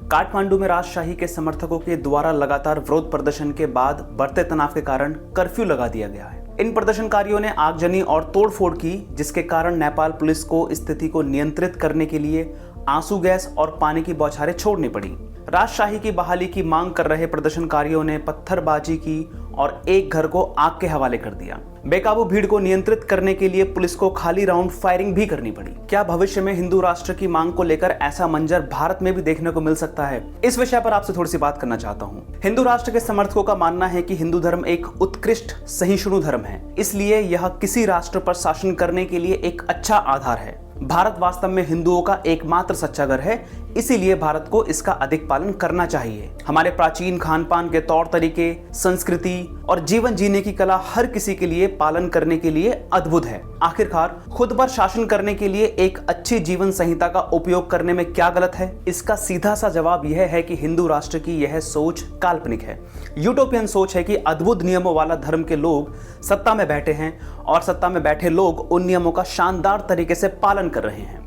काठमांडू में राजशाही के समर्थकों के द्वारा लगातार विरोध प्रदर्शन के बाद बढ़ते तनाव के कारण कर्फ्यू लगा दिया गया है। इन प्रदर्शनकारियों ने आगजनी और तोड़फोड़ की, जिसके कारण नेपाल पुलिस को स्थिति को नियंत्रित करने के लिए आंसू गैस और पानी की बौछारें छोड़नी पड़ी। राजशाही की बहाली की मांग कर रहे प्रदर्शनकारियों ने पत्थरबाजी की और एक घर को आग के हवाले कर दिया। बेकाबू भीड़ को नियंत्रित करने के लिए पुलिस को खाली राउंड फायरिंग भी करनी पड़ी। क्या भविष्य में हिंदू राष्ट्र की मांग को लेकर ऐसा मंजर भारत में भी देखने को मिल सकता है? इस विषय पर आपसे थोड़ी सी बात करना चाहता हूँ। हिंदू राष्ट्र के समर्थकों का मानना है कि हिंदू धर्म एक उत्कृष्ट सहिष्णु धर्म है, इसलिए यह किसी राष्ट्र पर शासन करने के लिए एक अच्छा आधार है। भारत वास्तव में हिंदुओं का एकमात्र सच्चा घर है, इसीलिए भारत को इसका अधिक पालन करना चाहिए। हमारे प्राचीन खान पान के तौर तरीके, संस्कृति और जीवन जीने की कला हर किसी के लिए पालन करने के लिए अद्भुत है। आखिरकार खुद पर शासन करने के लिए एक अच्छी जीवन संहिता का उपयोग करने में क्या गलत है? इसका सीधा सा जवाब यह है कि हिंदू राष्ट्र की यह सोच काल्पनिक है। यूटोपियन सोच है कि अद्भुत नियमों वाला धर्म के लोग सत्ता में बैठे हैं और सत्ता में बैठे लोग उन नियमों का शानदार तरीके से पालन कर रहे हैं।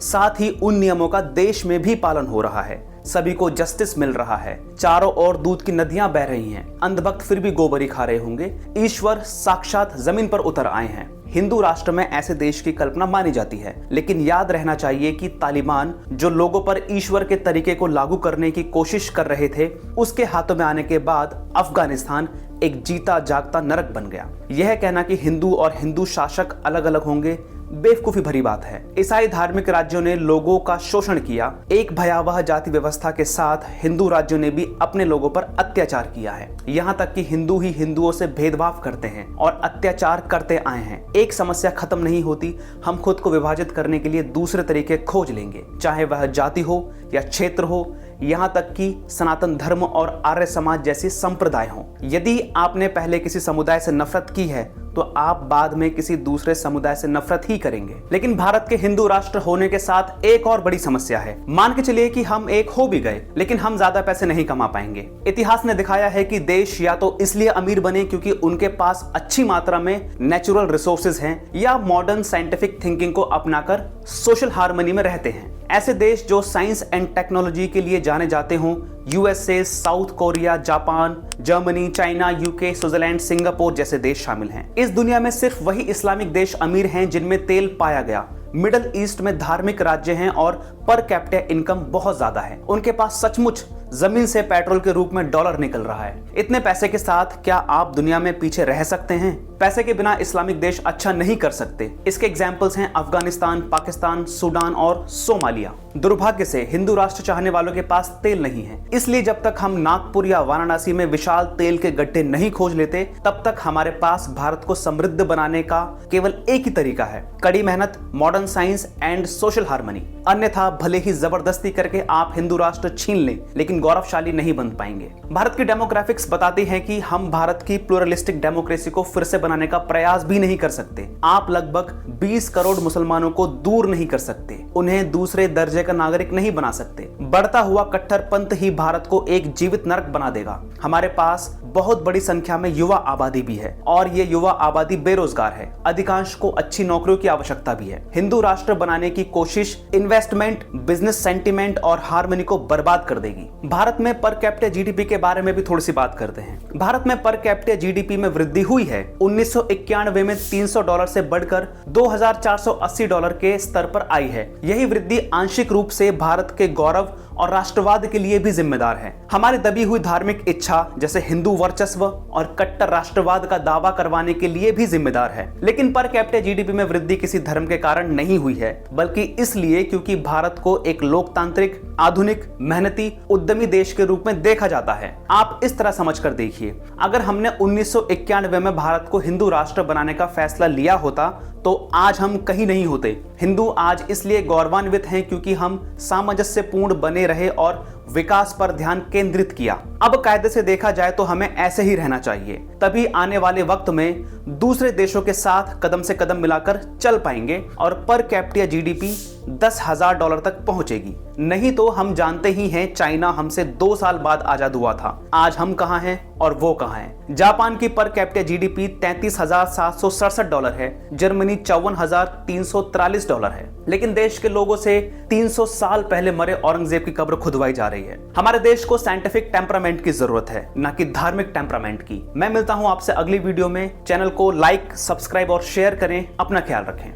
साथ ही उन नियमों का देश में भी पालन हो रहा है, सभी को जस्टिस मिल रहा है, चारों ओर दूध की नदियां बह रही हैं, अंधभक्त फिर भी गोबरी खा रहे होंगे, ईश्वर साक्षात जमीन पर उतर आए हैं। हिंदू राष्ट्र में ऐसे देश की कल्पना मानी जाती है, लेकिन याद रहना चाहिए कि तालिबान जो लोगों पर ईश्वर के तरीके को लागू करने की कोशिश कर रहे थे, उसके हाथों में आने के बाद अफगानिस्तान एक जीता जागता नरक बन गया। यह कहना कि हिंदू और हिंदू शासक अलग अलग होंगे बेवकूफी भरी बात है। ईसाई धार्मिक राज्यों ने लोगों का शोषण किया, एक भयावह जाति व्यवस्था के साथ हिंदू राज्यों ने भी अपने लोगों पर अत्याचार किया है। यहाँ तक कि हिंदू ही हिंदुओं से भेदभाव करते हैं और अत्याचार करते आए हैं। एक समस्या खत्म नहीं होती, हम खुद को विभाजित करने के लिए दूसरे तरीके खोज लेंगे, चाहे वह जाति हो या क्षेत्र हो, यहाँ तक कि सनातन धर्म और आर्य समाज जैसे संप्रदाय हों। यदि आपने पहले किसी समुदाय से नफरत की है तो आप बाद में किसी दूसरे समुदाय से नफरत ही करेंगे। लेकिन भारत के हिंदू राष्ट्र होने के साथ एक और बड़ी समस्या है। मान के चलिए कि हम एक हो भी गए, लेकिन हम ज्यादा पैसे नहीं कमा पाएंगे। इतिहास ने दिखाया है कि देश या तो इसलिए अमीर बने क्योंकि उनके पास अच्छी मात्रा में नेचुरल रिसोर्सेज हैं, या मॉडर्न साइंटिफिक थिंकिंग को अपनाकर सोशल हार्मनी में रहते हैं। ऐसे देश जो साइंस एंड टेक्नोलॉजी के लिए जाने जाते हों, USA, south Korea, Japan, Germany, China, UK, Switzerland, Singapore जैसे देश शामिल हैं। इस दुनिया में सिर्फ वही इस्लामिक देश अमीर हैं जिनमें तेल पाया गया। मिडल ईस्ट में धार्मिक राज्य हैं और पर कैपिटा इनकम बहुत ज्यादा है। उनके पास सचमुच जमीन से पेट्रोल के रूप में डॉलर निकल रहा है। इतने पैसे के साथ क्या आप दुनिया में पीछे रह सकते हैं? पैसे के बिना इस्लामिक देश अच्छा नहीं कर सकते। इसके एग्जाम्पल्स हैं अफगानिस्तान, पाकिस्तान, सूडान और सोमालिया। दुर्भाग्य से हिंदू राष्ट्र चाहने वालों के पास तेल नहीं है, इसलिए जब तक हम नागपुर या वाराणसी में विशाल तेल के गड्ढे नहीं खोज लेते, तब तक हमारे पास भारत को समृद्ध बनाने का केवल एक ही तरीका है, कड़ी मेहनत, modern science and social harmony. अन्यथा भले ही जबरदस्ती करके आप हिंदू राष्ट्र छीन लें, लेकिन गौरवशाली नहीं बन पाएंगे। भारत की डेमोग्राफिक्स बताती है कि हम भारत की प्लूरलिस्टिक डेमोक्रेसी को फिर से बनाने का प्रयास भी नहीं कर सकते। आप लगभग 20 करोड़ मुसलमानों को दूर नहीं कर सकते, उन्हें दूसरे दर्जे का नागरिक नहीं बना सकते। बढ़ता हुआ कट्टरपंथ ही भारत को एक जीवित नरक बना देगा। हमारे पास बहुत बड़ी संख्या में युवा आबादी भी है और ये युवा आबादी बेरोजगार है। अधिकांश को अच्छी नौकरियों की आवश्यकता भी है। हिंदू राष्ट्र बनाने की कोशिश इन्वेस्टमेंट, बिजनेस सेंटिमेंट और हार्मनी को बर्बाद कर देगी। भारत में पर कैपिटा जीडीपी के बारे में भी थोड़ी सी बात करते हैं। भारत में पर कैपिटा जीडीपी में वृद्धि हुई है। 1991 में $300 से बढ़कर $2480 के स्तर पर आई है। यही वृद्धि आंशिक रूप से भारत के गौरव और राष्ट्रवाद के लिए भी जिम्मेदार है। हमारी दबी हुई धार्मिक इच्छा जैसे हिंदू वर्चस्व और कट्टर राष्ट्रवाद का दावा करवाने के लिए भी जिम्मेदार है। लेकिन पर कैपिटा जीडीपी में वृद्धि किसी धर्म के कारण नहीं हुई है, बल्कि इसलिए क्योंकि भारत को एक लोकतांत्रिक, आधुनिक, मेहनती, उद्यमी देश के रूप में देखा जाता है। आप इस तरह समझकर देखिए, अगर हमने 1991 में भारत को हिंदू राष्ट्र बनाने का फैसला लिया होता तो आज हम कहीं नहीं होते। हिंदू आज इसलिए गौरवान्वित हैं क्योंकि हम सामंजस्यपूर्ण बने रहे और विकास पर ध्यान केंद्रित किया। अब कायदे से देखा जाए तो हमें ऐसे ही रहना चाहिए, तभी आने वाले वक्त में दूसरे देशों के साथ कदम से कदम मिलाकर चल पाएंगे और पर कैपिटा जीडीपी $10,000 तक पहुंचेगी। नहीं तो हम जानते ही हैं, चाइना हमसे 2 साल बाद आजाद हुआ था। आज हम कहां हैं और वो कहां हैं। जापान की पर कैपिटा जीडीपी $33,767 है, जर्मनी $54,343 है। लेकिन देश के लोगों से 300 साल पहले मरे औरंगजेब की कब्र खुदवाई जा रही रही है। हमारे देश को साइंटिफिक टेम्परामेंट की जरूरत है, न कि धार्मिक टेम्परामेंट की। मैं मिलता हूं आपसे अगली वीडियो में। चैनल को लाइक, सब्सक्राइब और शेयर करें। अपना ख्याल रखें।